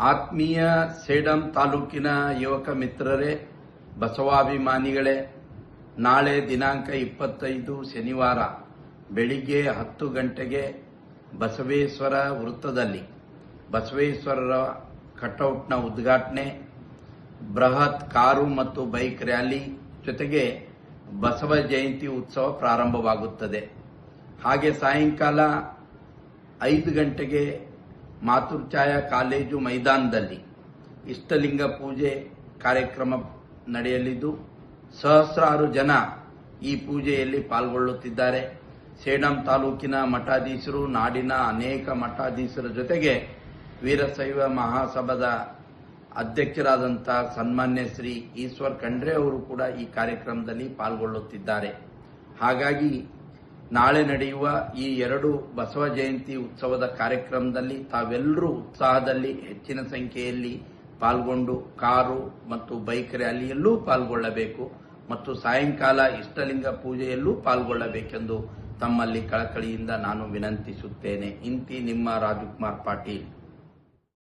ಆತ್ಮೀಯ ಸೇಡಂ ತಾಲೂಕಿನ ಯುವಕ ಮಿತ್ರರೇ, ಬಸವಾಭಿಮಾನಿಗಳೇ, ನಾಳೆ ದಿನಾಂಕ 25 ಶನಿವಾರ ಬೆಳಿಗ್ಗೆ 10 ಗಂಟೆಗೆ ಬಸವೇಶ್ವರ ವೃತ್ತದಲ್ಲಿ ಬಸವೇಶ್ವರರ ಕಟೌಟ್ನ ಉದ್ಘಾಟನೆ, ಬೃಹತ್ ಕಾರು ಮತ್ತು ಬೈಕ್ ರ್ಯಾಲಿ ಜೊತೆಗೆ ಬಸವ ಜಯಂತಿ ಉತ್ಸವ ಪ್ರಾರಂಭವಾಗುತ್ತದೆ. ಹಾಗೆ ಸಾಯಂಕಾಲ 5 ಗಂಟೆಗೆ ಮಾತೃಛಾಯಾ ಕಾಲೇಜು ಮೈದಾನದಲ್ಲಿ ಇಷ್ಟಲಿಂಗ ಪೂಜೆ ಕಾರ್ಯಕ್ರಮ ನಡೆಯಲಿದ್ದು ಸಹಸ್ರಾರು ಜನ ಈ ಪೂಜೆಯಲ್ಲಿ ಪಾಲ್ಗೊಳ್ಳುತ್ತಿದ್ದಾರೆ. ಸೇಡಂ ತಾಲೂಕಿನ ಮಠಾಧೀಶರು, ನಾಡಿನ ಅನೇಕ ಮಠಾಧೀಶರ ಜೊತೆಗೆ ವೀರಶೈವ ಮಹಾಸಭಾದ ಅಧ್ಯಕ್ಷರಾದಂಥ ಸನ್ಮಾನ್ಯ ಶ್ರೀ ಈಶ್ವರ್ ಖಂಡ್ರೆ ಅವರು ಕೂಡ ಈ ಕಾರ್ಯಕ್ರಮದಲ್ಲಿ ಪಾಲ್ಗೊಳ್ಳುತ್ತಿದ್ದಾರೆ. ಹಾಗಾಗಿ ನಾಳೆ ನಡೆಯುವ ಈ 2 ಬಸವ ಜಯಂತಿ ಉತ್ಸವದ ಕಾರ್ಯಕ್ರಮದಲ್ಲಿ ತಾವೆಲ್ಲರೂ ಉತ್ಸಾಹದಲ್ಲಿ ಹೆಚ್ಚಿನ ಸಂಖ್ಯೆಯಲ್ಲಿ ಪಾಲ್ಗೊಂಡು ಕಾರು ಮತ್ತು ಬೈಕ್ ರ್ಯಾಲಿಯಲ್ಲೂ ಪಾಲ್ಗೊಳ್ಳಬೇಕು ಮತ್ತು ಸಾಯಂಕಾಲ ಇಷ್ಟಲಿಂಗ ಪೂಜೆಯಲ್ಲೂ ಪಾಲ್ಗೊಳ್ಳಬೇಕೆಂದು ತಮ್ಮಲ್ಲಿ ಕಳಕಳಿಯಿಂದ ನಾನು ವಿನಂತಿಸುತ್ತೇನೆ. ಇಂತಿ ನಿಮ್ಮ ರಾಜಕುಮಾರ್ ಪಾಟೀಲ್.